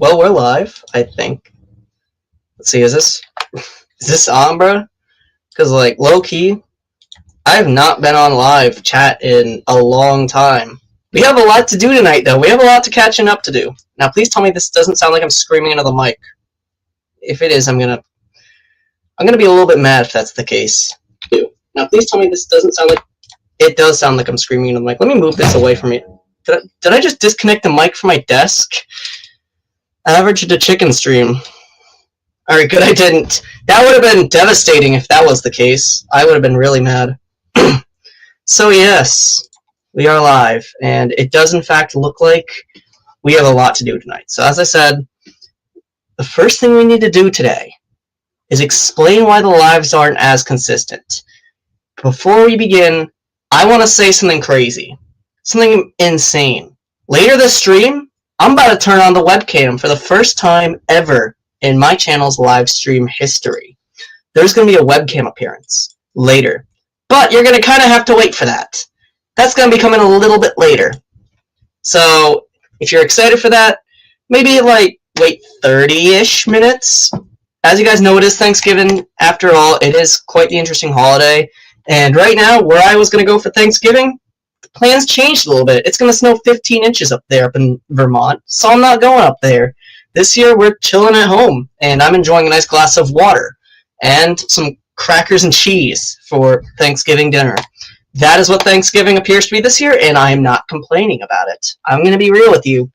Well, we're live, I think. Let's see, is this on, bro? Because, like, low-key, I have not been on live chat in a long time. We have a lot to do tonight, though. We have a lot to catching up to do. Now, please tell me this doesn't sound like I'm screaming into the mic. If it is, I'm gonna be a little bit mad if that's the case. Now, please tell me this doesn't sound like... It does sound like I'm screaming into the mic. Let me move this away from me. Did I just disconnect the mic from my desk? Average to chicken stream. Alright, good I didn't. That would have been devastating if that was the case. I would have been really mad. So yes, we are live, and it does in fact look like we have a lot to do tonight. So as I said, the first thing we need to do today is explain why the lives aren't as consistent. Before we begin, I want to say something crazy. Something insane. Later this stream, I'm about to turn on the webcam for the first time ever in my channel's live stream history. There's going to be a webcam appearance later, but you're going to kind of have to wait for that. That's going to be coming a little bit later. So if you're excited for that, maybe like wait 30-ish minutes. As you guys know, it is Thanksgiving. After all, it is quite the interesting holiday. And right now, where I was going to go for Thanksgiving, plans changed a little bit. It's going to snow 15 inches up there up in Vermont, so I'm not going up there. This year, we're chilling at home, and I'm enjoying a nice glass of water and some crackers and cheese for Thanksgiving dinner. That is what Thanksgiving appears to be this year, and I am not complaining about it. I'm going to be real with you.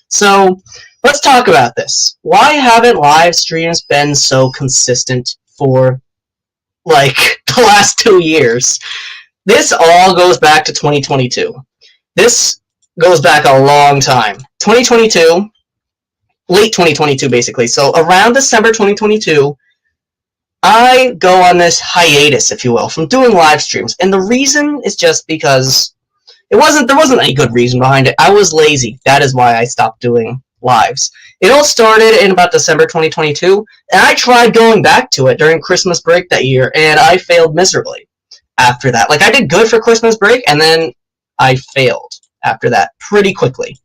So, let's talk about this. Why haven't live streams been so consistent for, like, the last 2 years? This all goes back to 2022. This goes back a long time. 2022, late 2022 basically. So around December 2022, I go on this hiatus, if you will, from doing live streams. And the reason is just because there wasn't any good reason behind it. I was lazy. That is why I stopped doing lives. It all started in about December 2022, and I tried going back to it during Christmas break that year, and I failed miserably. After that, like, I did good for Christmas break, and then I failed after that pretty quickly.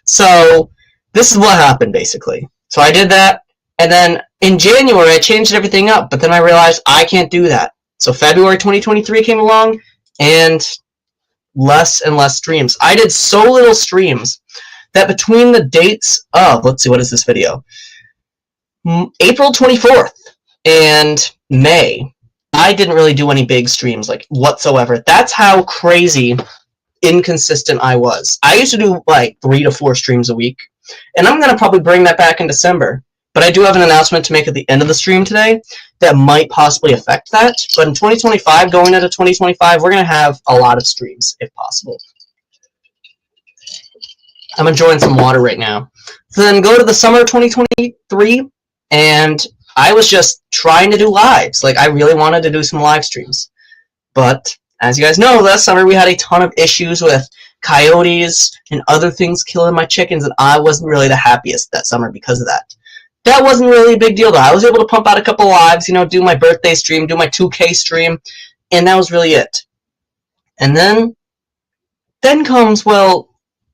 So this is what happened, basically. So I did that, and then in January I changed everything up, but then I realized I can't do that. So February 2023 came along, and less and less streams. I did so little streams that between the dates of, let's see, what is this video? April 24th and May, I didn't really do any big streams, like, whatsoever. That's how crazy inconsistent I was. I used to do, like, 3 to 4 streams a week, and I'm going to probably bring that back in December. But I do have an announcement to make at the end of the stream today that might possibly affect that. But in 2025, going into 2025, we're going to have a lot of streams, if possible. I'm enjoying some water right now. So then go to the summer of 2023, and I was just trying to do lives. Like, I really wanted to do some live streams. But, as you guys know, last summer we had a ton of issues with coyotes and other things killing my chickens, and I wasn't really the happiest that summer because of that. That wasn't really a big deal, though. I was able to pump out a couple lives, you know, do my birthday stream, do my 2K stream, and that was really it. And then comes, well,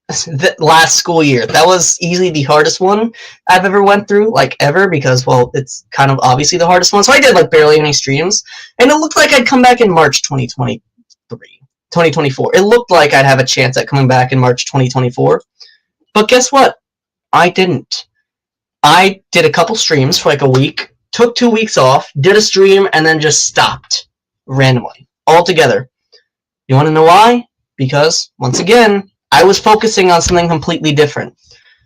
the last school year. That was easily the hardest one I've ever went through, like, ever, because, well, it's kind of obviously the hardest one. So I did, like, barely any streams, and it looked like I'd come back in March 2024. It looked like I'd have a chance at coming back in March 2024, but guess what? I didn't. I did a couple streams for, like, a week, took 2 weeks off, did a stream, and then just stopped randomly, altogether. You want to know why? Because, once again, I was focusing on something completely different.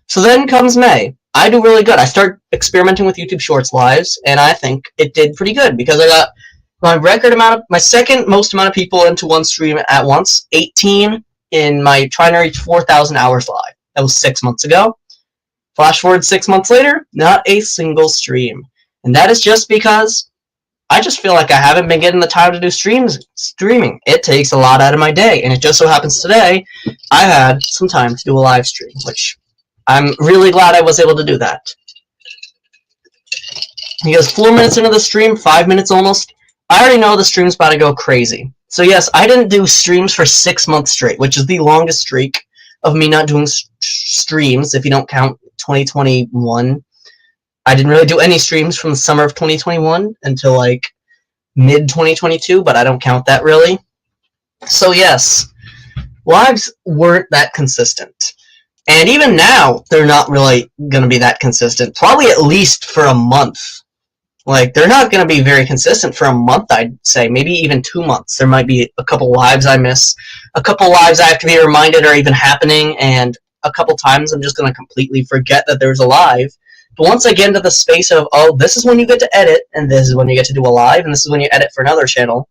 So then comes May. I do really good. I start experimenting with YouTube Shorts lives, and I think it did pretty good because I got my second most amount of people into one stream at once, 18 in my trying to reach 4,000 hours live. That was 6 months ago. Flash forward 6 months later, not a single stream. And that is just because I just feel like I haven't been getting the time to do streaming. It takes a lot out of my day, and it just so happens today I had some time to do a live stream, which I'm really glad I was able to do that. Because 4 minutes into the stream, 5 minutes almost, I already know the stream's about to go crazy. So yes, I didn't do streams for 6 months straight, which is the longest streak of me not doing streams, if you don't count 2021. I didn't really do any streams from the summer of 2021 until like mid 2022, but I don't count that really. So yes, lives weren't that consistent. And even now, they're not really going to be that consistent. Probably at least for a month. Like, they're not going to be very consistent for a month, I'd say. Maybe even 2 months. There might be a couple lives I miss. A couple lives I have to be reminded are even happening. And a couple times I'm just going to completely forget that there's a live. But once I get into the space of, oh, this is when you get to edit, and this is when you get to do a live, and this is when you edit for another channel,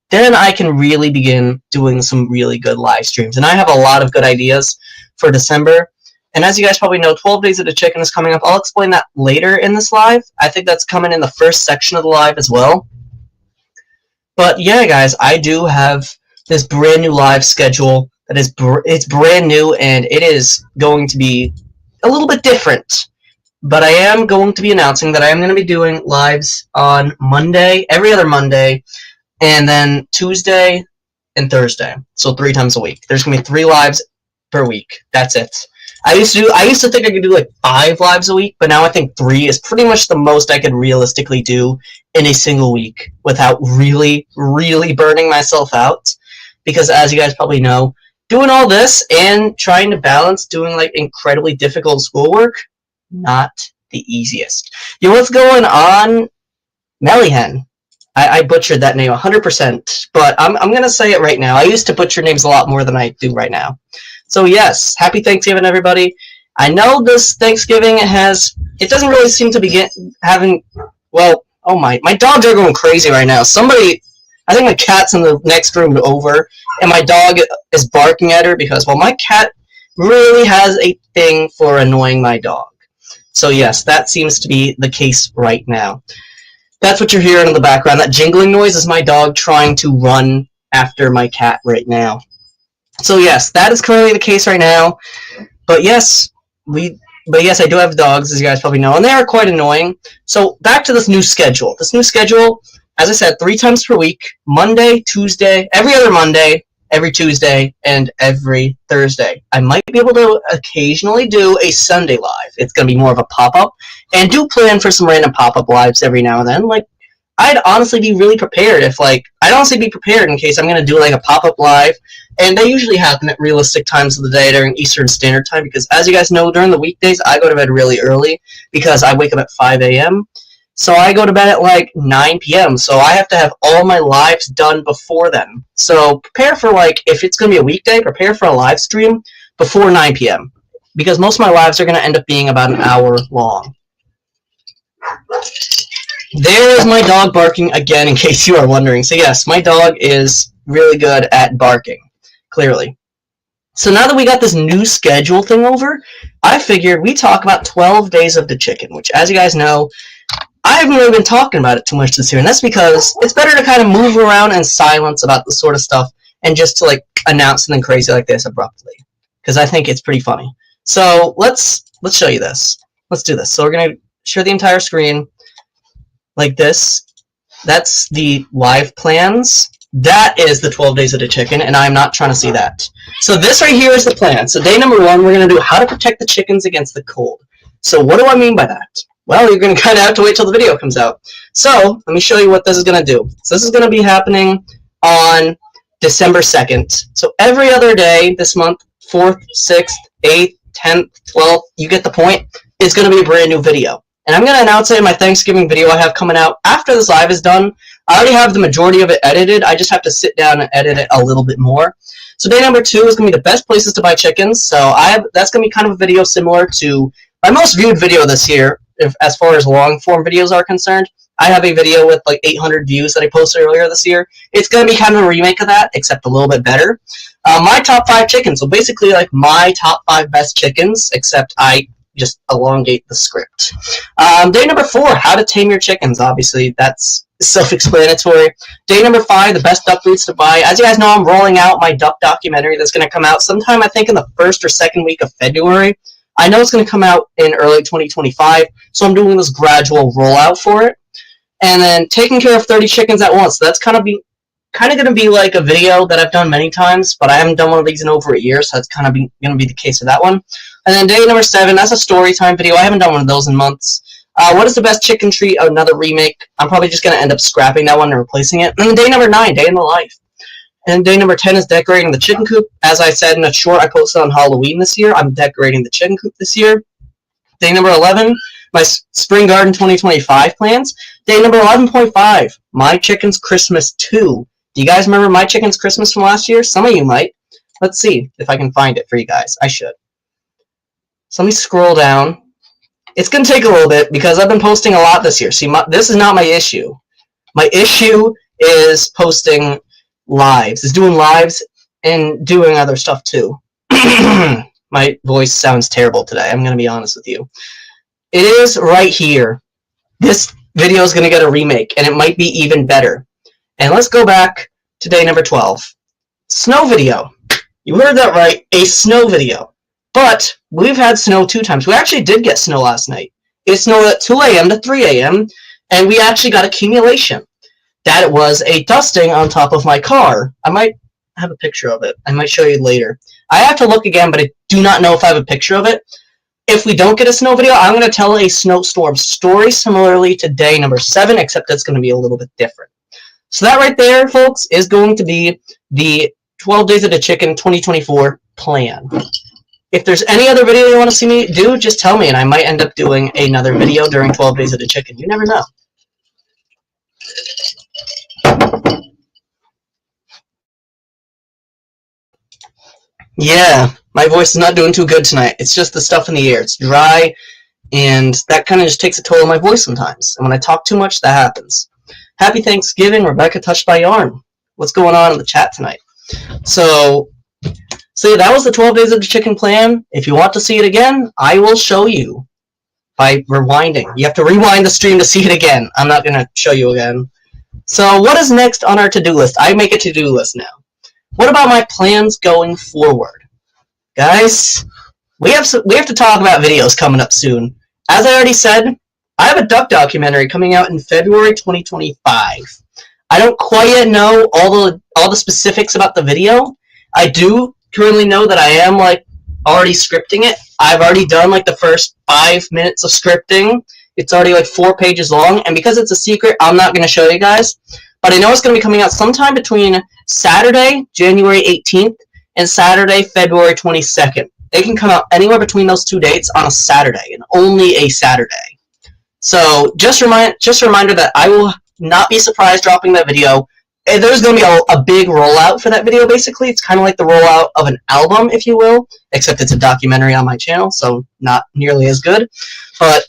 then I can really begin doing some really good live streams. And I have a lot of good ideas for December. And as you guys probably know, 12 Days of the Chicken is coming up. I'll explain that later in this live. I think that's coming in the first section of the live as well. But yeah, guys, I do have this brand new live schedule that is it's brand new, and it is going to be a little bit different. But I am going to be announcing that I am going to be doing lives on Monday, every other Monday, and then Tuesday and Thursday. So 3 times a week. There's going to be 3 lives per week. That's it. I used to think I could do like 5 lives a week, but now I think 3 is pretty much the most I could realistically do in a single week without really, really burning myself out. Because as you guys probably know, doing all this and trying to balance doing like incredibly difficult schoolwork, not the easiest. You know what's going on? Mellyhen. I butchered that name 100%, but I'm going to say it right now. I used to butcher names a lot more than I do right now. So yes, happy Thanksgiving, everybody. I know this Thanksgiving it doesn't really seem to be having, well, oh my dogs are going crazy right now. I think my cat's in the next room over, and my dog is barking at her because, well, my cat really has a thing for annoying my dog. So yes, that seems to be the case right now. That's what you're hearing in the background. That jingling noise is my dog trying to run after my cat right now. So yes, that is currently the case right now. But yes, I do have dogs, as you guys probably know, and they are quite annoying. So back to this new schedule. This new schedule, as I said, 3 times per week: Monday, Tuesday, every other Monday, every Tuesday, and every Thursday. I might be able to occasionally do a Sunday live. It's going to be more of a pop-up, and do plan for some random pop-up lives every now and then. Like, I'd honestly be really prepared if, like, I'd honestly be prepared in case I'm going to do, like, a pop-up live, and they usually happen at realistic times of the day during Eastern Standard Time, because as you guys know, during the weekdays, I go to bed really early, because I wake up at 5 a.m., so I go to bed at, like, 9 p.m., so I have to have all my lives done before then. So prepare for, like, if it's going to be a weekday, prepare for a live stream before 9 p.m., because most of my lives are going to end up being about an hour long. There is my dog barking again, in case you are wondering. So yes, my dog is really good at barking, clearly. So now that we got this new schedule thing over, I figured we talk about 12 Days of the Chicken, which, as you guys know, I haven't really been talking about it too much this year, and that's because it's better to kind of move around in silence about this sort of stuff and just to, like, announce something crazy like this abruptly, because I think it's pretty funny. So let's show you this. Let's do this. So we're going to share the entire screen like this. That's the live plans. That is the 12 Days of the Chicken, and I'm not trying to see that. So this right here is the plan. So day number 1, we're going to do how to protect the chickens against the cold. So what do I mean by that? Well, you're going to kind of have to wait till the video comes out. So let me show you what this is going to do. So this is going to be happening on December 2nd. So every other day this month, 4th, 6th, 8th, 10th, 12th, you get the point, it's going to be a brand new video. And I'm going to announce it in my Thanksgiving video I have coming out after this live is done. I already have the majority of it edited. I just have to sit down and edit it a little bit more. So day number 2 is going to be the best places to buy chickens. So that's going to be kind of a video similar to my most viewed video this year, as far as long-form videos are concerned. I have a video with like 800 views that I posted earlier this year. It's going to be kind of a remake of that, except a little bit better. My top 5 chickens. So basically like my top 5 best chickens, except I just elongate the script. Day number 4, how to tame your chickens. Obviously, that's self-explanatory. Day number 5, the best duck breeds to buy. As you guys know, I'm rolling out my duck documentary that's going to come out sometime, I think, in the 1st or 2nd week of February. I know it's going to come out in early 2025, so I'm doing this gradual rollout for it. And then taking care of 30 chickens at once. So that's kind of kind of going to be like a video that I've done many times, but I haven't done one of these in over a year, so that's kind of going to be the case with that one. And then day number 7, that's a story time video. I haven't done one of those in months. What is the best chicken treat? Another remake. I'm probably just going to end up scrapping that one and replacing it. And then day number 9, day in the life. And day number 10 is decorating the chicken coop. As I said in a short I posted on Halloween this year, I'm decorating the chicken coop this year. Day number 11, my Spring Garden 2025 plans. Day number 11.5, My Chicken's Christmas 2. Do you guys remember My Chicken's Christmas from last year? Some of you might. Let's see if I can find it for you guys. I should. So let me scroll down. It's going to take a little bit because I've been posting a lot this year. See, this is not my issue. My issue is posting lives, is doing lives and doing other stuff too. My voice sounds terrible today. I'm going to be honest with you. It is right here. This video is going to get a remake, and it might be even better. And let's go back to day number 12. Snow video. You heard that right, a snow video. But we've had snow 2 times. We actually did get snow last night. It snowed at 2 a.m. to 3 a.m., and we actually got accumulation. That was a dusting on top of my car. I might have a picture of it. I might show you later. I have to look again, but I do not know if I have a picture of it. If we don't get a snow video, I'm going to tell a snowstorm story similarly to day number 7, except it's going to be a little bit different. So that right there, folks, is going to be the 12 Days of the Chicken 2024 plan. If there's any other video you want to see me do, just tell me, and I might end up doing another video during 12 Days of the Chicken. You never know. Yeah, my voice is not doing too good tonight. It's just the stuff in the air. It's dry, and that kind of just takes a toll on my voice sometimes. And when I talk too much, that happens. Happy Thanksgiving, Rebecca Touched by Yarn. What's going on in the chat tonight? So yeah, that was the 12 Days of the Chicken plan. If you want to see it again, I will show you by rewinding. You have to rewind the stream to see it again. I'm not going to show you again. So what is next on our to-do list? I make a to-do list now. What about my plans going forward? Guys, we have to talk about videos coming up soon. As I already said, I have a duck documentary coming out in February 2025. I don't quite yet know all the specifics about the video. I do currently know that I am already scripting it. I've already done the first 5 minutes of scripting. It's already 4 pages long, and because it's a secret, I'm not going to show you guys. But I know it's going to be coming out sometime between Saturday, January 18th, and Saturday, February 22nd. It can come out anywhere between those 2 dates on a Saturday, and only a Saturday. So just a reminder that I will not be surprised dropping that video. There's going to be a big rollout for that video, basically. It's kind of like the rollout of an album, if you will, except it's a documentary on my channel, so not nearly as good. But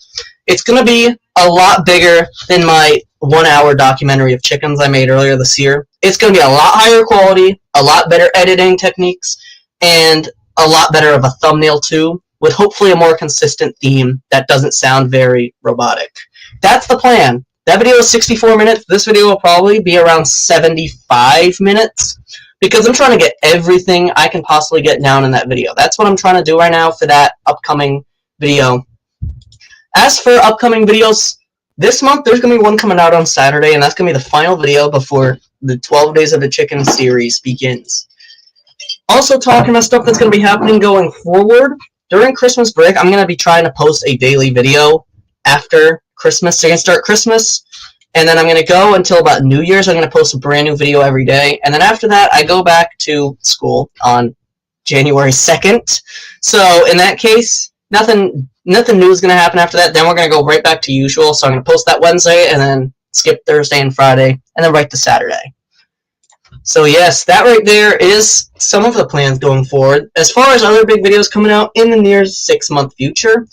it's going to be a lot bigger than my 1-hour documentary of chickens I made earlier this year. It's going to be a lot higher quality, a lot better editing techniques, and a lot better of a thumbnail too, with hopefully a more consistent theme that doesn't sound very robotic. That's the plan. That video is 64 minutes. This video will probably be around 75 minutes because I'm trying to get everything I can possibly get down in that video. That's what I'm trying to do right now for that upcoming video. As for upcoming videos, this month there's going to be one coming out on Saturday, and that's going to be the final video before the 12 Days of the Chicken series begins. Also talking about stuff that's going to be happening going forward. During Christmas break, I'm going to be trying to post a daily video after Christmas. So you're going to start Christmas, and then I'm going to go until about New Year's. I'm going to post a brand new video every day, and then after that, I go back to school on January 2nd. So in that case, nothing new is going to happen after that. Then we're going to go right back to usual. So I'm going to post that Wednesday, and then skip Thursday and Friday, and then right to Saturday. So yes, that right there is some of the plans going forward. As far as other big videos coming out in the near 6-month future,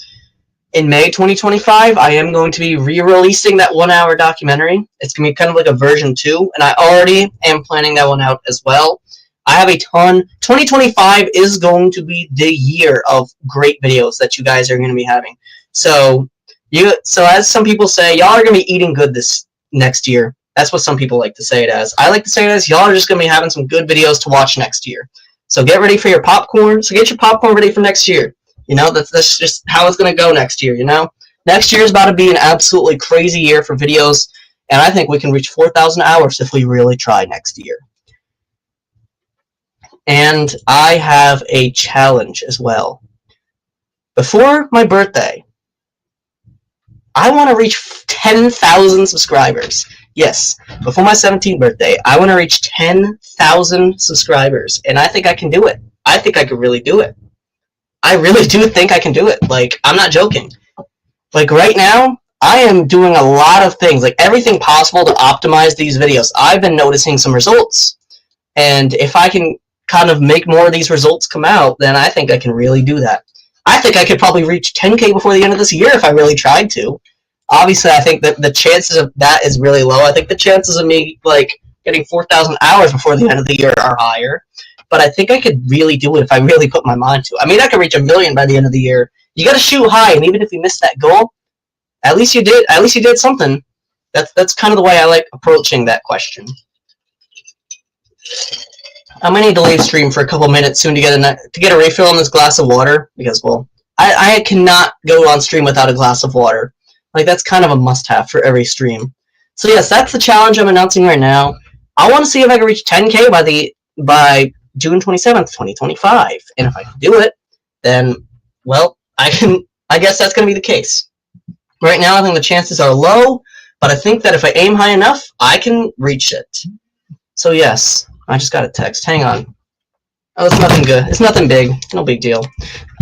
in May 2025, I am going to be re-releasing that 1-hour documentary. It's going to be kind of like a version 2, and I already am planning that one out as well. I have a ton. 2025 is going to be the year of great videos that you guys are going to be having. So as some people say, y'all are going to be eating good this next year. That's what some people like to say it as. I like to say it as, y'all are just going to be having some good videos to watch next year. So get ready for your popcorn. So get your popcorn ready for next year. You know, that's just how it's going to go next year, you know? Next year is about to be an absolutely crazy year for videos. and I think we can reach 4,000 hours if we really try next year. And I have a challenge as well. Before my birthday, I want to reach 10,000 subscribers. Yes, before my 17th birthday, I want to reach 10,000 subscribers, and I think I can do it. I think I could really do it. I really do think I can do it. Like, I'm not joking. Like, right now, I am doing a lot of things, like everything possible to optimize these videos. I've been noticing some results, and if I can kind of make more of these results come out, then I think I can really do that. I think I could probably reach 10K before the end of this year if I really tried to. Obviously, I think that the chances of that is really low. I think the chances of me, like, getting 4,000 hours before the end of the year are higher. But I think I could really do it if I really put my mind to it. I mean, I could reach 1 million by the end of the year. You got to shoot high, and even if you miss that goal, at least you did. At least you did something. That's kind of the way I like approaching that question. I'm gonna need to leave stream for a couple minutes soon to get a refill on this glass of water because, well, I cannot go on stream without a glass of water. Like, that's kind of a must-have for every stream. So yes, that's the challenge I'm announcing right now. I want to see if I can reach 10K by June 27th, 2025. And if I can do it, then, well, I guess that's going to be the case. Right now, I think the chances are low, but I think that if I aim high enough, I can reach it. So yes, I just got a text. Hang on. Oh, it's nothing good. It's nothing big. No big deal.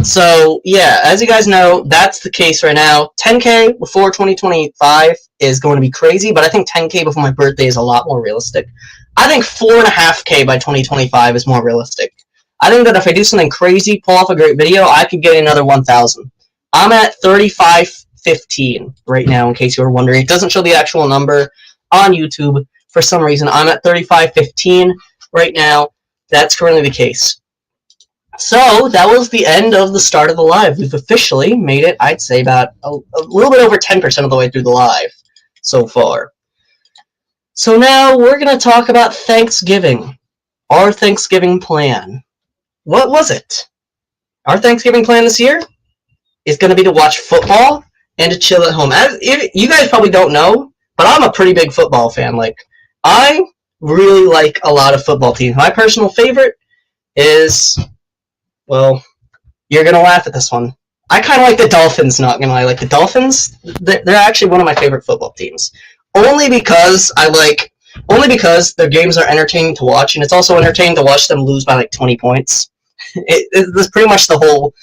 So, yeah, as you guys know, that's the case right now. 10K before 2025 is going to be crazy, but I think 10K before my birthday is a lot more realistic. I think 4.5K by 2025 is more realistic. I think that if I do something crazy, pull off a great video, I could get another 1,000. I'm at 3515 right now, in case you were wondering. It doesn't show the actual number on YouTube for some reason. I'm at 3515 right now. That's currently the case. So, that was the end of the start of the live. We've officially made it, I'd say, about a little bit over 10% of the way through the live so far. So now, we're going to talk about Thanksgiving. Our Thanksgiving plan. What was it? Our Thanksgiving plan this year is going to be to watch football and to chill at home. You guys probably don't know, but I'm a pretty big football fan. Like, I really like a lot of football teams. My personal favorite is, well, you're going to laugh at this one. I kind of like the Dolphins, not going to lie. Like, the Dolphins, they're actually one of my favorite football teams. Only because their games are entertaining to watch, and it's also entertaining to watch them lose by like 20 points. That's pretty much the whole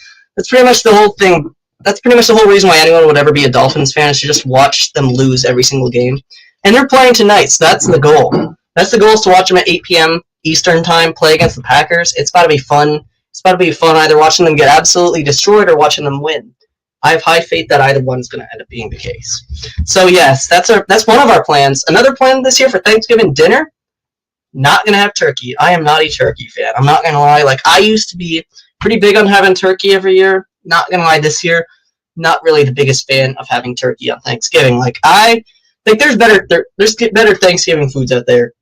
thing. That's pretty much the whole reason why anyone would ever be a Dolphins fan, is to just watch them lose every single game. And they're playing tonight, so that's the goal. That's the goal, is to watch them at 8 p.m. Eastern time play against the Packers. It's about to be fun. It's about to be fun either watching them get absolutely destroyed or watching them win. I have high faith that either one's going to end up being the case. So yes, that's one of our plans. Another plan this year for Thanksgiving dinner, not going to have turkey. I am not a turkey fan. I'm not going to lie. Like, I used to be pretty big on having turkey every year. Not going to lie, this year, not really the biggest fan of having turkey on Thanksgiving. Like, I think there's better Thanksgiving foods out there.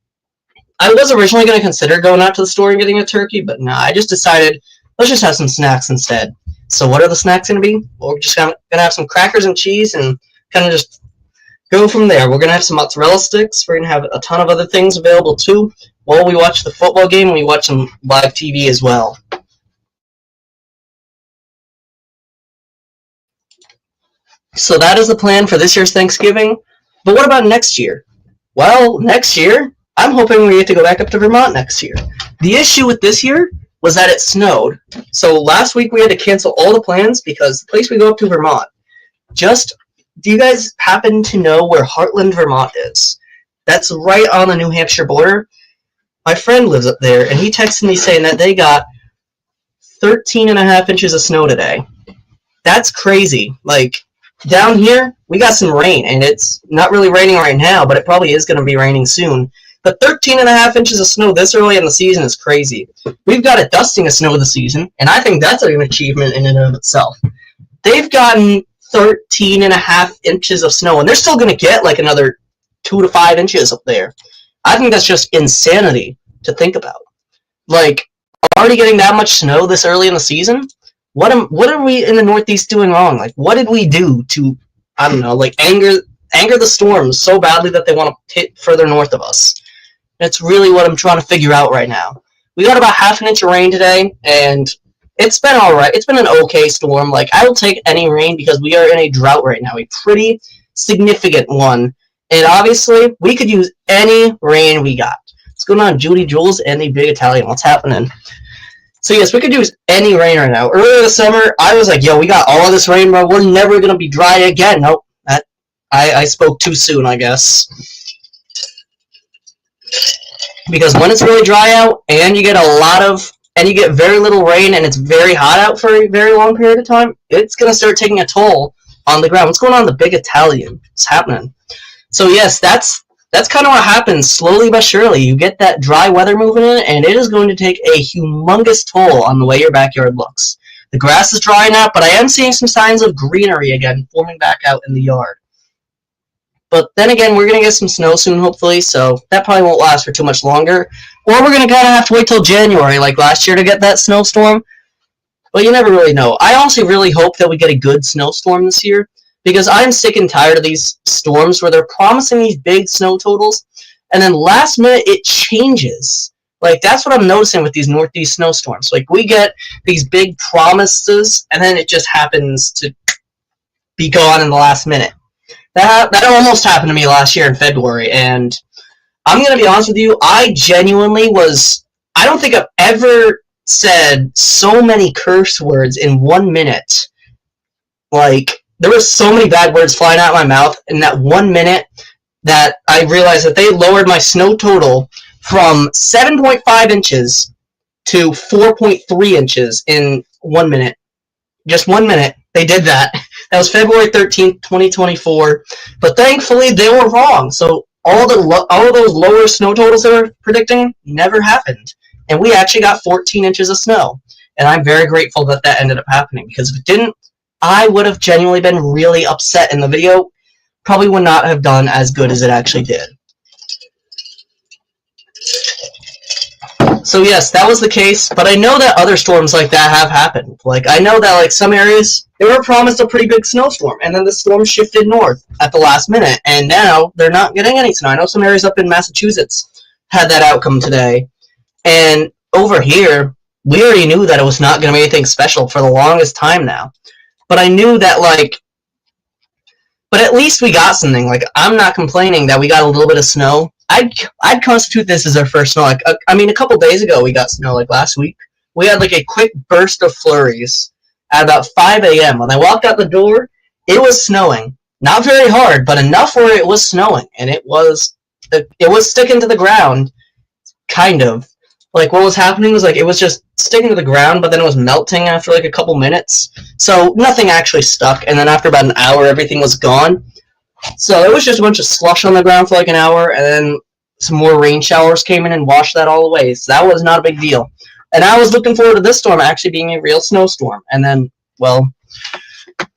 I was originally going to consider going out to the store and getting a turkey, but no, I just decided, let's just have some snacks instead. So what are the snacks going to be? Well, we're just going to have some crackers and cheese and kind of just go from there. We're going to have some mozzarella sticks. We're going to have a ton of other things available too while we watch the football game. We watch some live TV as well. So that is the plan for this year's Thanksgiving. But what about next year? Well, next year, I'm hoping we get to go back up to Vermont next year. The issue with this year was that it snowed. So last week we had to cancel all the plans because the place we go up to, Vermont, do you guys happen to know where Heartland, Vermont is? That's right on the New Hampshire border. My friend lives up there, and he texted me saying that they got 13.5 inches of snow today. That's crazy. Like, down here, we got some rain, and it's not really raining right now, but it probably is going to be raining soon. But 13.5 inches of snow this early in the season is crazy. We've got a dusting of snow this season, and I think that's an achievement in and of itself. They've gotten 13.5 inches of snow, and they're still going to get like another 2 to 5 inches up there. I think that's just insanity to think about. Like, already getting that much snow this early in the season? What are we in the Northeast doing wrong? Like, what did we do to, I don't know, like, anger anger the storms so badly that they want to hit further north of us. That's really what I'm trying to figure out right now. We got about half an inch of rain today, and it's been alright. It's been an okay storm. Like, I will take any rain because we are in a drought right now, a pretty significant one. And obviously, we could use any rain we got. What's going on, Judy Jules and the Big Italian? What's happening? So yes, we could use any rain right now. Earlier this summer, I was like, yo, we got all of this rain, bro. We're never going to be dry again. Nope. I spoke too soon, I guess. Because when it's really dry out, and you get you get very little rain, and it's very hot out for a very long period of time, it's going to start taking a toll on the ground. What's going on, the Big Italian? What's happening? So yes, that's kind of what happens, slowly but surely. You get that dry weather moving in, and it is going to take a humongous toll on the way your backyard looks. The grass is drying out, but I am seeing some signs of greenery again forming back out in the yard. But then again, we're going to get some snow soon, hopefully, so that probably won't last for too much longer. Or we're going to kind of have to wait till January, like last year, to get that snowstorm. But you never really know. I honestly really hope that we get a good snowstorm this year, because I'm sick and tired of these storms where they're promising these big snow totals, and then last minute it changes. Like, that's what I'm noticing with these northeast snowstorms. Like, we get these big promises, and then it just happens to be gone in the last minute. That almost happened to me last year in February, and I'm going to be honest with you, I don't think I've ever said so many curse words in 1 minute. Like, there were so many bad words flying out of my mouth in that 1 minute that I realized that they lowered my snow total from 7.5 inches to 4.3 inches in 1 minute. Just 1 minute, they did that. That was February 13th, 2024. But thankfully, they were wrong. So all of those lower snow totals they were predicting never happened. And we actually got 14 inches of snow. And I'm very grateful that that ended up happening, because if it didn't, I would have genuinely been really upset, and the video probably would not have done as good as it actually did. So yes, that was the case, but I know that other storms like that have happened. Like, I know that, like, some areas, they were promised a pretty big snowstorm, and then the storm shifted north at the last minute, and now they're not getting any snow. I know some areas up in Massachusetts had that outcome today, and over here, we already knew that it was not going to be anything special for the longest time now. But I knew that, like, but at least we got something. Like, I'm not complaining that we got a little bit of snow. I'd constitute this as our first snow. Like, I mean, a couple days ago we got snow, like last week. We had, like, a quick burst of flurries at about 5 a.m. When I walked out the door, it was snowing. Not very hard, but enough where it was snowing. And it was sticking to the ground, kind of. Like, what was happening was, like, it was just sticking to the ground, but then it was melting after, like, a couple minutes. So nothing actually stuck, and then after about an hour, everything was gone. So it was just a bunch of slush on the ground for, like, an hour, and then some more rain showers came in and washed that all away. So that was not a big deal. And I was looking forward to this storm actually being a real snowstorm. And then, well,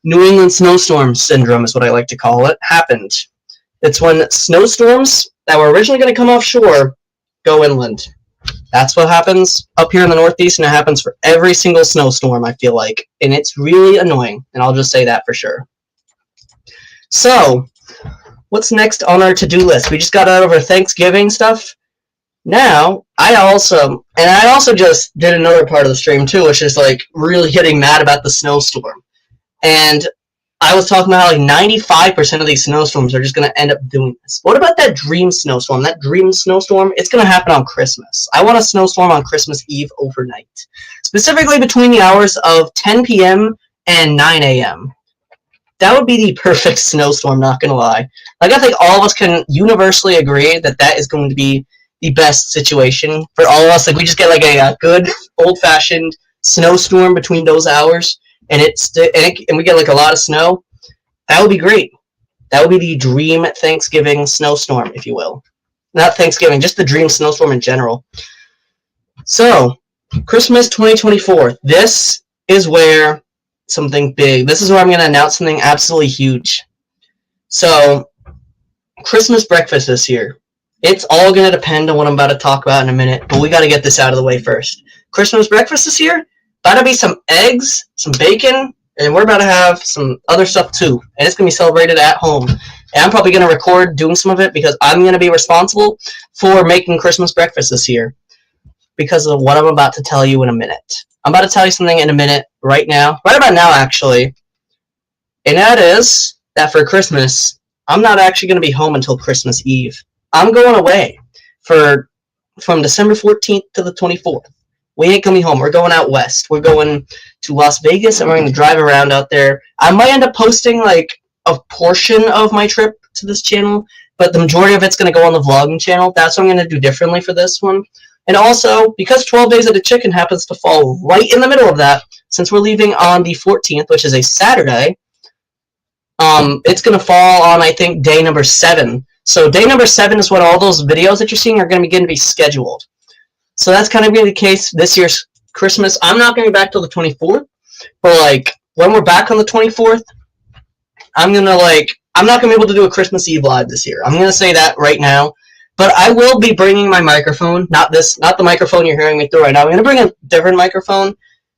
New England snowstorm syndrome is what I like to call it, happened. It's when snowstorms that were originally going to come offshore go inland. That's what happens up here in the Northeast, and it happens for every single snowstorm, I feel like. And it's really annoying, and I'll just say that for sure. So, what's next on our to-do list? We just got out of our Thanksgiving stuff. Now, I also just did another part of the stream too, which is like really getting mad about the snowstorm. And I was talking about how like 95% of these snowstorms are just going to end up doing this. What about that dream snowstorm? That dream snowstorm, it's going to happen on Christmas. I want a snowstorm on Christmas Eve overnight. Specifically between the hours of 10 p.m. and 9 a.m. That would be the perfect snowstorm, not going to lie. Like, I think all of us can universally agree that that is going to be the best situation for all of us. Like, we just get like a good old-fashioned snowstorm between those hours. And we get like a lot of snow. That would be great. That would be the dream Thanksgiving snowstorm, if you will. Not Thanksgiving, just the dream snowstorm in general. So, Christmas 2024. This is where something big. This is where I'm going to announce something absolutely huge. So, Christmas breakfast this year. It's all going to depend on what I'm about to talk about in a minute, but we got to get this out of the way first. Christmas breakfast this year? About to be some eggs, some bacon, and we're about to have some other stuff too. And it's going to be celebrated at home. And I'm probably going to record doing some of it because I'm going to be responsible for making Christmas breakfast this year because of what I'm about to tell you in a minute. I'm about to tell you something in a minute right now. Right about now, actually. And that is that for Christmas, I'm not actually going to be home until Christmas Eve. I'm going away from December 14th to the 24th. We ain't coming home. We're going out west. We're going to Las Vegas, and we're going to drive around out there. I might end up posting, like, a portion of my trip to this channel, but the majority of it's going to go on the vlogging channel. That's what I'm going to do differently for this one. And also, because 12 Days of the Chicken happens to fall right in the middle of that, since we're leaving on the 14th, which is a Saturday, it's going to fall on, I think, day number 7. So day number 7 is when all those videos that you're seeing are going to be scheduled. So that's kind of going to be the case this year's Christmas. I'm not going to be back till the 24th, but, like, when we're back on the 24th, I'm not going to be able to do a Christmas Eve live this year. I'm going to say that right now. But I will be bringing my microphone, not the microphone you're hearing me through right now. I'm going to bring a different microphone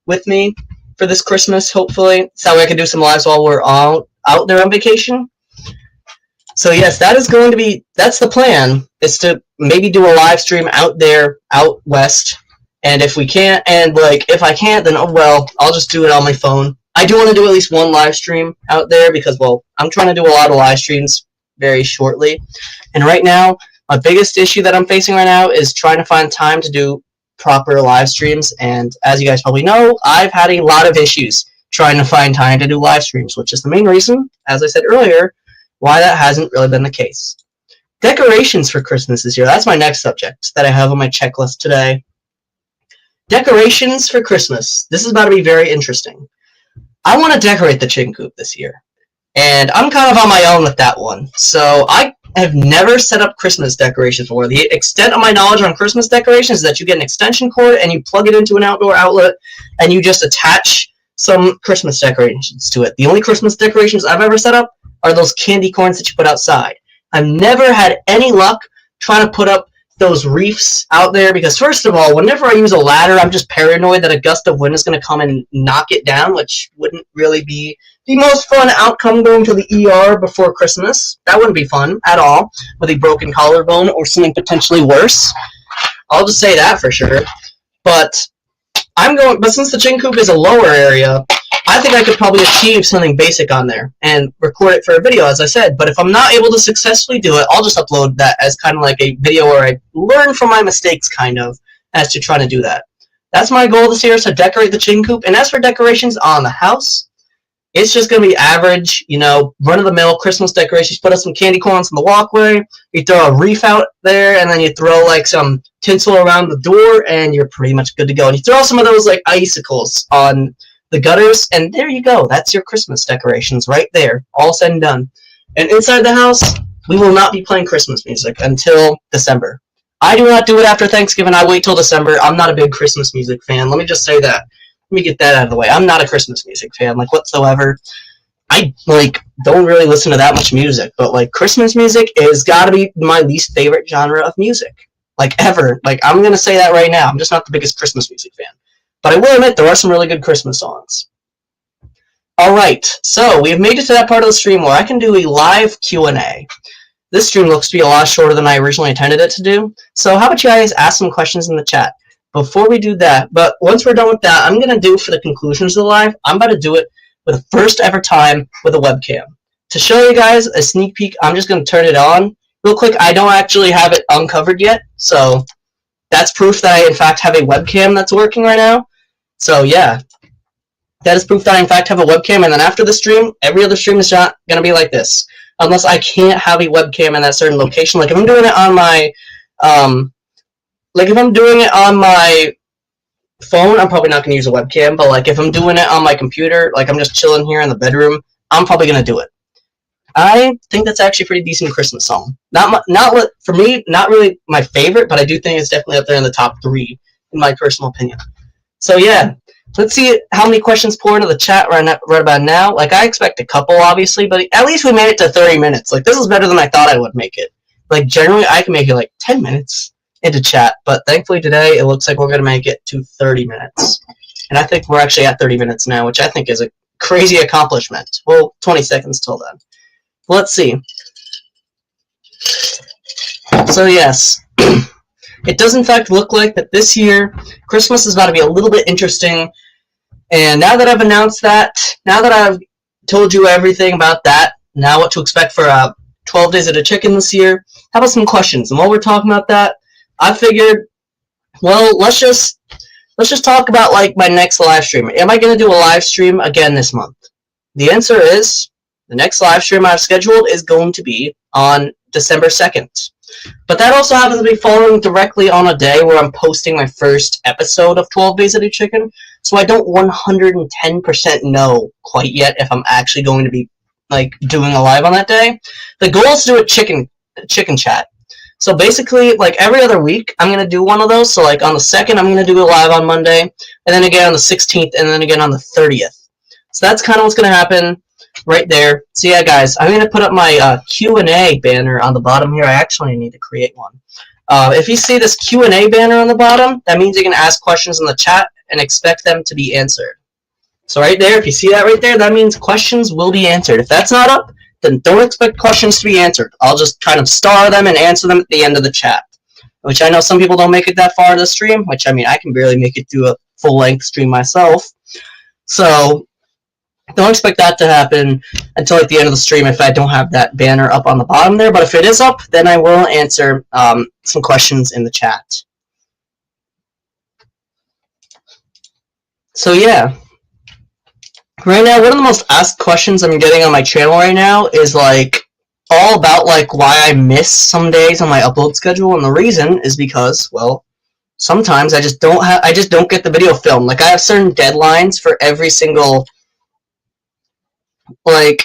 with me for this Christmas, hopefully, so I can do some lives while we're out there on vacation. So yes, that's the plan, is to maybe do a live stream out there, out west. And if we can't, and like, if I can't, then oh well, I'll just do it on my phone. I do want to do at least one live stream out there because, well, I'm trying to do a lot of live streams very shortly. And right now, my biggest issue that I'm facing right now is trying to find time to do proper live streams. And as you guys probably know, I've had a lot of issues trying to find time to do live streams, which is the main reason, as I said earlier, why that hasn't really been the case. Decorations for Christmas this year. That's my next subject that I have on my checklist today. Decorations for Christmas. This is about to be very interesting. I want to decorate the chicken coop this year. And I'm kind of on my own with that one. So I have never set up Christmas decorations before. The extent of my knowledge on Christmas decorations is that you get an extension cord and you plug it into an outdoor outlet and you just attach some Christmas decorations to it. The only Christmas decorations I've ever set up are those candy corns that you put outside. I've never had any luck trying to put up those reefs out there because, first of all, whenever I use a ladder, I'm just paranoid that a gust of wind is going to come and knock it down, which wouldn't really be the most fun outcome going to the ER before Christmas. That wouldn't be fun at all, with a broken collarbone or something potentially worse. I'll just say that for sure. But since the chicken coop is a lower area, I think I could probably achieve something basic on there and record it for a video, as I said. But if I'm not able to successfully do it, I'll just upload that as kind of like a video where I learn from my mistakes, kind of, as to trying to do that. That's my goal this year, is to decorate the chicken coop. And as for decorations on the house, it's just going to be average, run-of-the-mill Christmas decorations. Put up some candy corns on the walkway, you throw a wreath out there, and then you throw, like, some tinsel around the door, and you're pretty much good to go. And you throw some of those, like, icicles on the gutters, and there you go. That's your Christmas decorations right there, all said and done. And inside the house, we will not be playing Christmas music until December. I do not do it after Thanksgiving. I wait till December. I'm not a big Christmas music fan. Let me just say that. Let me get that out of the way. I'm not a Christmas music fan, like, whatsoever. I, don't really listen to that much music, but, Christmas music is gotta be my least favorite genre of music. Ever. I'm gonna say that right now. I'm just not the biggest Christmas music fan. But I will admit, there are some really good Christmas songs. Alright, so we have made it to that part of the stream where I can do a live Q&A. This stream looks to be a lot shorter than I originally intended it to do, so how about you guys ask some questions in the chat before we do that. But once we're done with that, I'm going to do for the conclusions of the live, I'm about to do it for the first ever time with a webcam. To show you guys a sneak peek, I'm just going to turn it on real quick. I don't actually have it uncovered yet, so that's proof that I in fact have a webcam that's working right now. So yeah, that is proof that I in fact have a webcam, and then after the stream, every other stream is not going to be like this. Unless I can't have a webcam in that certain location. Like if I'm doing it on my, phone, I'm probably not going to use a webcam, but like if I'm doing it on my computer, like I'm just chilling here in the bedroom, I'm probably going to do it. I think that's actually a pretty decent Christmas song. For me, not really my favorite, but I do think it's definitely up there in the top 3, in my personal opinion. So yeah, let's see how many questions pour into the chat right about now. Like I expect a couple, obviously, but at least we made it to 30 minutes. Like this is better than I thought I would make it. Like generally, I can make it like 10 minutes into chat, but thankfully today it looks like we're gonna make it to 30 minutes, and I think we're actually at 30 minutes now, which I think is a crazy accomplishment. Well, 20 seconds till then. Let's see. So yes, it does in fact look like that this year Christmas is about to be a little bit interesting. And now that I've announced that, now that I've told you everything about that, now what to expect for 12 Days of the Chicken this year, how about some questions? And while we're talking about that, I figured, well, let's just talk about like my next live stream. Am I going to do a live stream again this month? The answer is the next live stream I've scheduled is going to be on December 2nd. But that also happens to be following directly on a day where I'm posting my first episode of 12 Days of the Chicken, so I don't 110% know quite yet if I'm actually going to be like doing a live on that day. The goal is to do a chicken chat. So basically, like every other week, I'm gonna do one of those. So like on the 2nd, I'm gonna do a live on Monday, and then again on the 16th, and then again on the 30th. So that's kind of what's gonna happen right there. So yeah, guys, I'm gonna put up my Q&A banner on the bottom here. I actually need to create one. If you see this Q&A banner on the bottom, that means you can ask questions in the chat and expect them to be answered. So right there, if you see that right there, that means questions will be answered. If that's not up, then don't expect questions to be answered. I'll just kind of star them and answer them at the end of the chat. Which I know some people don't make it that far in the stream, which I mean, I can barely make it through a full-length stream myself. So don't expect that to happen until like the end of the stream if I don't have that banner up on the bottom there. But if it is up, then I will answer some questions in the chat. So yeah. Right now, one of the most asked questions I'm getting on my channel right now is like all about like why I miss some days on my upload schedule, and the reason is because, well, sometimes I just don't get the video filmed. Like I have certain deadlines for every single, like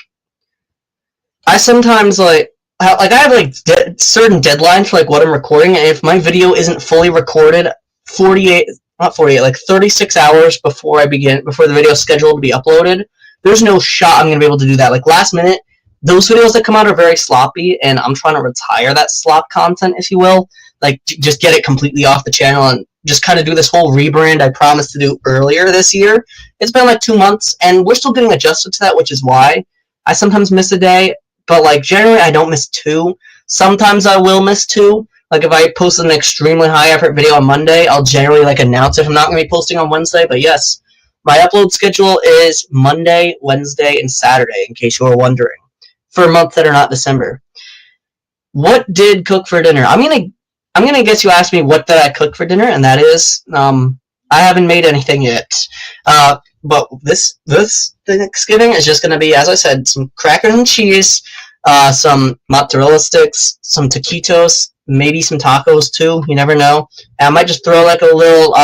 I sometimes I have like certain deadlines for like what I'm recording, and if my video isn't fully recorded 36 hours before the video is scheduled to be uploaded, there's no shot I'm going to be able to do that. Like last minute, those videos that come out are very sloppy, and I'm trying to retire that slop content, if you will. Like, just get it completely off the channel and just kind of do this whole rebrand I promised to do earlier this year. It's been like 2 months, and we're still getting adjusted to that, which is why I sometimes miss a day, but like generally I don't miss 2. Sometimes I will miss 2. Like, if I post an extremely high-effort video on Monday, I'll generally, like, announce if I'm not going to be posting on Wednesday. But, yes, my upload schedule is Monday, Wednesday, and Saturday, in case you were wondering, for months that are not December. What did cook for dinner? I'm gonna guess you asked me what did I cook for dinner, and that is, I haven't made anything yet. But this Thanksgiving is just going to be, as I said, some crackers and cheese, some mozzarella sticks, some taquitos, maybe some tacos too, you never know. And I might just throw like a little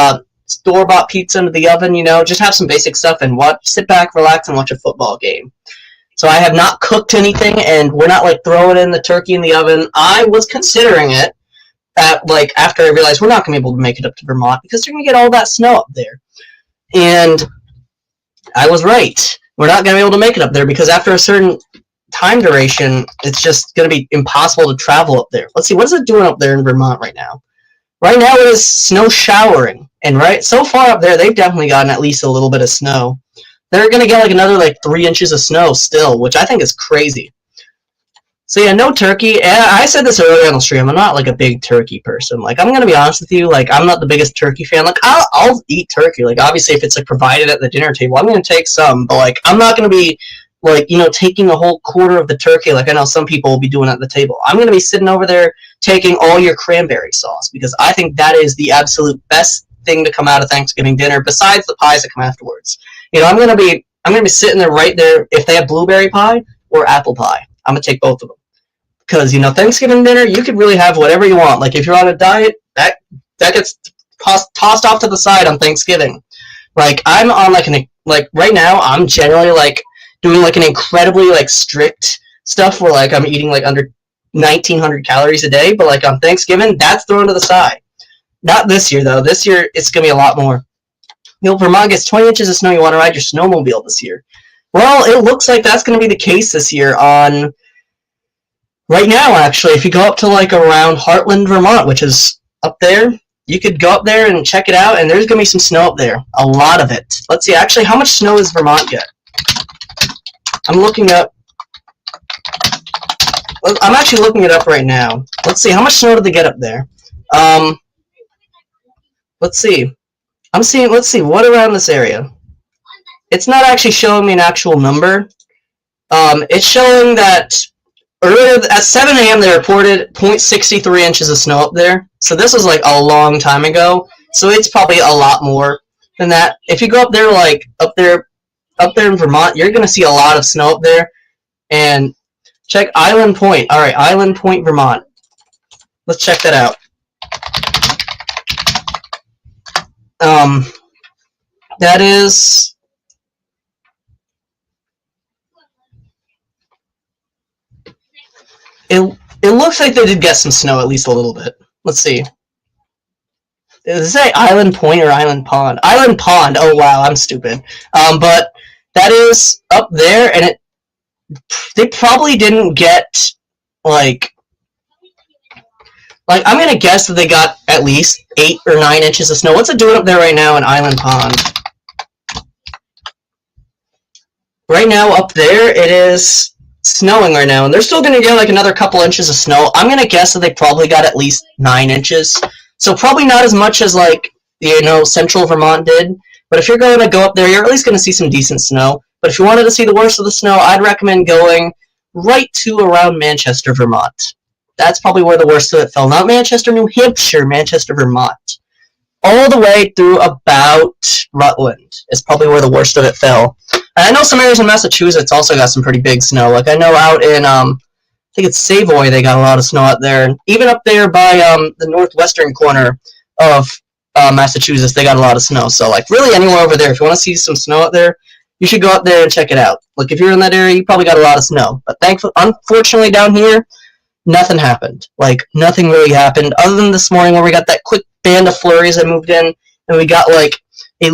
store-bought pizza into the oven, you know, just have some basic stuff and sit back, relax, and watch a football game. So I have not cooked anything, and we're not like throwing in the turkey in the oven. I was considering it like after I realized we're not going to be able to make it up to Vermont because you're going to get all that snow up there. And I was right. We're not going to be able to make it up there because after a certain time duration, it's just going to be impossible to travel up there. Let's see, what is it doing up there in Vermont right now? Right now it is snow showering, and right so far up there, they've definitely gotten at least a little bit of snow. They're going to get like another like 3 inches of snow still, which I think is crazy. So yeah, no turkey. And I said this earlier on the stream, I'm not like a big turkey person. Like, I'm going to be honest with you, like, I'm not the biggest turkey fan. Like, I'll eat turkey. Like, obviously, if it's like provided at the dinner table, I'm going to take some, but like, I'm not going to be like, you know, taking a whole quarter of the turkey like I know some people will be doing at the table. I'm going to be sitting over there taking all your cranberry sauce because I think that is the absolute best thing to come out of Thanksgiving dinner besides the pies that come afterwards. You know, I'm going to be sitting there right there if they have blueberry pie or apple pie. I'm going to take both of them. Because, you know, Thanksgiving dinner, you could really have whatever you want. Like, if you're on a diet, that gets tossed off to the side on Thanksgiving. Like, I'm on, like, right now, I'm generally, like, doing, like, an incredibly, like, strict stuff where, like, I'm eating, like, under 1,900 calories a day. But, like, on Thanksgiving, that's thrown to the side. Not this year, though. This year, it's going to be a lot more. You know, Vermont gets 20 inches of snow. You want to ride your snowmobile this year. Well, it looks like that's going to be the case this year on... Right now, actually, if you go up to, like, around Heartland, Vermont, which is up there, you could go up there and check it out, and there's going to be some snow up there. A lot of it. Let's see, actually, how much snow does Vermont get? I'm looking up I'm actually looking it up right now. Let's see, how much snow did they get up there? Let's see. Let's see, what around this area? It's not actually showing me an actual number. It's showing that earlier at 7 a.m. they reported 0.63 inches of snow up there. So this was like a long time ago. So it's probably a lot more than that. If you go up there, like up there in Vermont, you're gonna see a lot of snow up there. And check Island Point. All right, Island Point, Vermont. Let's check that out. That is. It looks like they did get some snow, at least a little bit. Let's see. Does it say Island Point or Island Pond? Island Pond. Oh wow, I'm stupid. But that is up there, and they probably didn't get like I'm gonna guess that they got at least 8 or 9 inches of snow. What's it doing up there right now in Island Pond? Right now up there, it is snowing right now, and they're still gonna get like another couple inches of snow. I'm gonna guess that they probably got at least 9 inches. So probably not as much as like central Vermont did. But if you're going to go up there, you're at least going to see some decent snow. But if you wanted to see the worst of the snow, I'd recommend going right to around Manchester, Vermont. That's probably where the worst of it fell. Not Manchester, New Hampshire, Manchester, Vermont. All the way through about Rutland is probably where the worst of it fell. And I know some areas in Massachusetts also got some pretty big snow. Like I know out in, I think it's Savoy, they got a lot of snow out there. And even up there by the northwestern corner of Massachusetts, they got a lot of snow. So like really anywhere over there, if you want to see some snow out there, you should go out there and check it out. Like if you're in that area, you probably got a lot of snow. But unfortunately down here, nothing happened. Like nothing really happened other than this morning where we got that quick band of flurries that moved in, and we got like a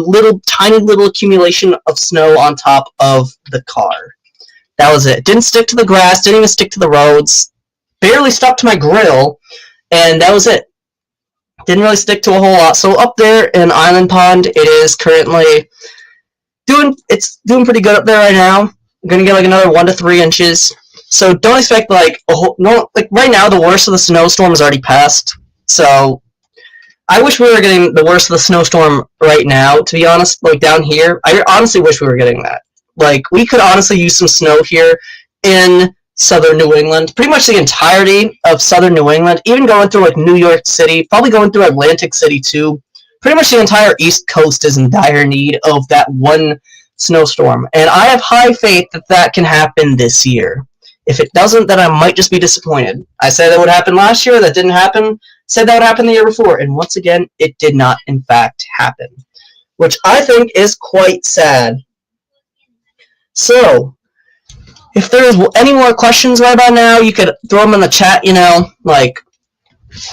tiny little accumulation of snow on top of the car. That was it. Didn't stick to the grass, didn't even stick to the roads, barely stuck to my grill, and that was it. Didn't really stick to a whole lot. So up there in Island Pond, it is currently doing pretty good up there right now. I'm gonna get like another 1 to 3 inches. So don't expect like right now the worst of the snowstorm is already passed. So I wish we were getting the worst of the snowstorm right now, to be honest. Like down here, I honestly wish we were getting that. Like we could honestly use some snow here in southern New England, pretty much the entirety of southern New England, even going through like New York City, probably going through Atlantic City too. Pretty much the entire East Coast is in dire need of that one snowstorm, and I have high faith that that can happen this year. If it doesn't, then I might just be disappointed. I said that would happen last year, that didn't happen. Said that would happen the year before, and once again, it did not in fact happen, which I think is quite sad. So, if there's any more questions right about now, you could throw them in the chat, like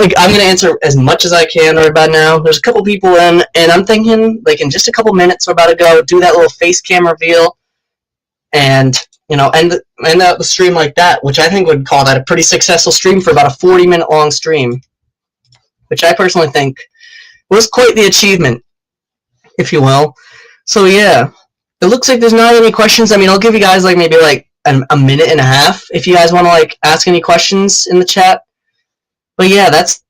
I'm going to answer as much as I can right about now. There's a couple people in, and I'm thinking, like, in just a couple minutes, we're about to go do that little face cam reveal, and, end out the stream like that, which I think would call that a pretty successful stream for about a 40-minute long stream, which I personally think was quite the achievement, if you will. So, yeah. It looks like there's not any questions. I mean, I'll give you guys, like, maybe, like, a minute and a half if you guys want to, like, ask any questions in the chat. But, yeah, that's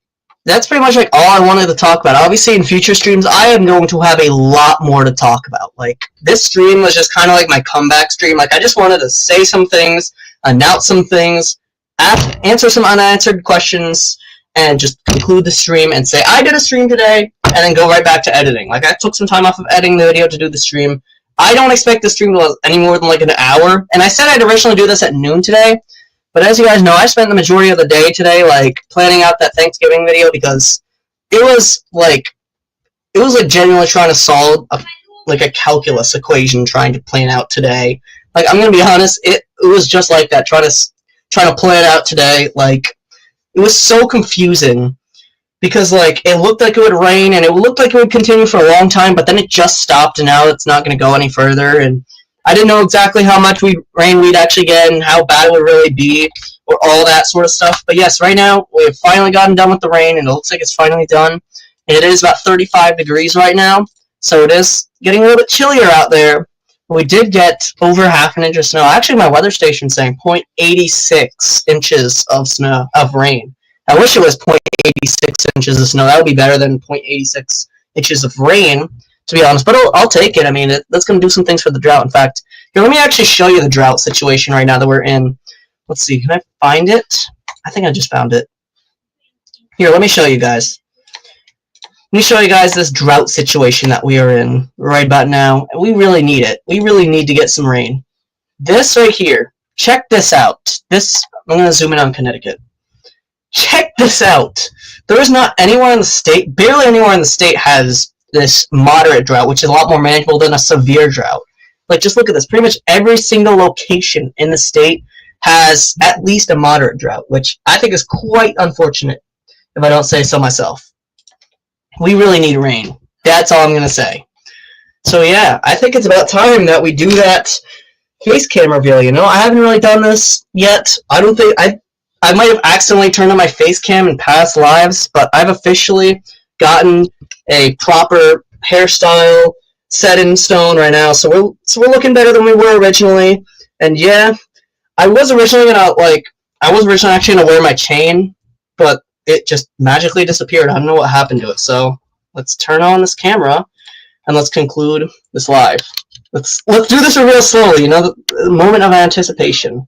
pretty much, like, all I wanted to talk about. Obviously, in future streams, I am going to have a lot more to talk about. Like, this stream was just kind of like my comeback stream. Like, I just wanted to say some things, announce some things, answer some unanswered questions, and just conclude the stream and say, I did a stream today, and then go right back to editing. Like, I took some time off of editing the video to do the stream. I don't expect the stream to last any more than like an hour, and I said I'd originally do this at noon today, but as you guys know, I spent the majority of the day today, like, planning out that Thanksgiving video, because it was genuinely trying to solve a calculus equation trying to plan out today. Like, I'm gonna be honest, it was just like that, trying to plan it out today. Like, it was so confusing, because, like, it looked like it would rain, and it looked like it would continue for a long time, but then it just stopped, and now it's not going to go any further, and I didn't know exactly how much rain we'd actually get, and how bad it would really be, or all that sort of stuff. But yes, right now, we've finally gotten done with the rain, and it looks like it's finally done, and it is about 35 degrees right now, so it is getting a little bit chillier out there, We did get over half an inch of snow. Actually, my weather station's saying 0.86 inches of snow, of rain. I wish it was 0.86 inches of snow. That would be better than 0.86 inches of rain, to be honest. But I'll take it. I mean, that's going to do some things for the drought. In fact, here, let me actually show you the drought situation right now that we're in. Let's see. Can I find it? I think I just found it. Here, let me show you guys. Let me show you guys this drought situation that we are in right about now. We really need it. We really need to get some rain. This right here. Check this out. I'm going to zoom in on Connecticut. Check this out. There is not anywhere in the state, barely anywhere in the state has this moderate drought, which is a lot more manageable than a severe drought. Like, just look at this. Pretty much every single location in the state has at least a moderate drought, which I think is quite unfortunate, if I don't say so myself. We really need rain. That's all I'm going to say. So yeah, I think it's about time that we do that face cam reveal, you know? I haven't really done this yet. I don't think... I might have accidentally turned on my face cam in past lives, but I've officially gotten a proper hairstyle set in stone right now, so we're looking better than we were originally. And yeah, I was originally actually gonna wear my chain, but it just magically disappeared. I don't know what happened to it. So let's turn on this camera and let's conclude this live. Let's do this real slowly, you know, the moment of anticipation.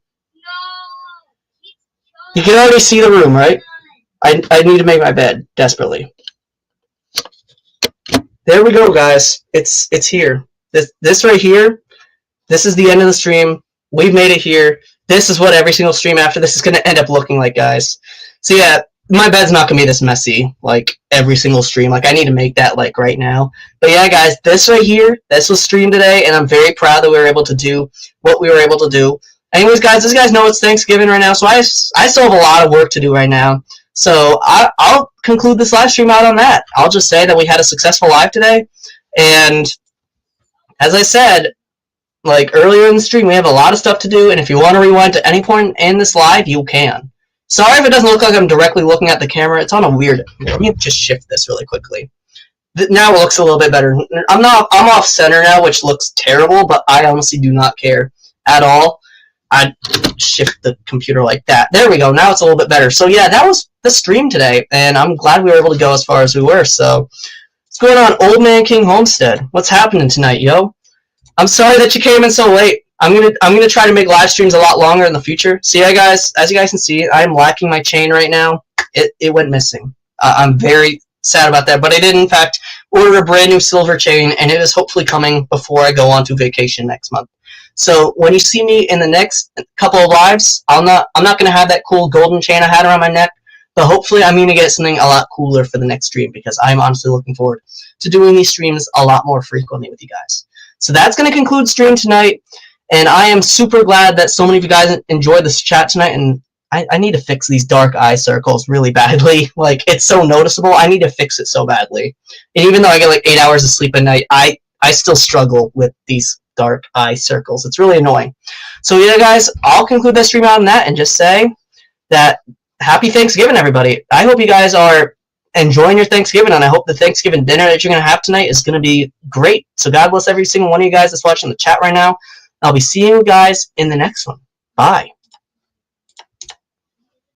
You can already see the room, right? I need to make my bed desperately. There we go, guys. It's here. This right here. This is the end of the stream. We've made it here. This is what every single stream after this is going to end up looking like, guys. So yeah, my bed's not going to be this messy like every single stream. Like, I need to make that like right now. But yeah, guys, this right here, this was streamed today, and I'm very proud that we were able to do what we were able to do. Anyways, guys, these guys know it's Thanksgiving right now, so I still have a lot of work to do right now. So I'll conclude this live stream out on that. I'll just say that we had a successful live today, and as I said, like earlier in the stream, we have a lot of stuff to do, and if you want to rewind to any point in this live, you can. Sorry if it doesn't look like I'm directly looking at the camera. It's on a weird... Let me just shift this really quickly. Now it looks a little bit better. I'm off center now, which looks terrible, but I honestly do not care at all. I'd shift the computer like that. There we go. Now it's a little bit better. So yeah, that was the stream today, and I'm glad we were able to go as far as we were. So what's going on, Old Man King Homestead? What's happening tonight, yo? I'm sorry that you came in so late. I'm gonna try to make live streams a lot longer in the future. So yeah, guys, as you guys can see, I'm lacking my chain right now. It went missing. I'm very sad about that, but I did in fact order a brand new silver chain, and it is hopefully coming before I go on to vacation next month. So when you see me in the next couple of lives, I'm not gonna have that cool golden chain I had around my neck, but hopefully I'm gonna get something a lot cooler for the next stream, because I'm honestly looking forward to doing these streams a lot more frequently with you guys. So that's gonna conclude stream tonight, and I am super glad that so many of you guys enjoyed this chat tonight. And I need to fix these dark eye circles really badly. Like, it's so noticeable. I need to fix it so badly. And even though I get like 8 hours of sleep a night, I still struggle with these dark eye circles. It's really annoying. So yeah, guys, I'll conclude this stream out on that and just say that happy Thanksgiving, everybody. I hope you guys are enjoying your Thanksgiving, and I hope the Thanksgiving dinner that you're going to have tonight is going to be great. So God bless every single one of you guys that's watching the chat right now. I'll be seeing you guys in the next one. Bye.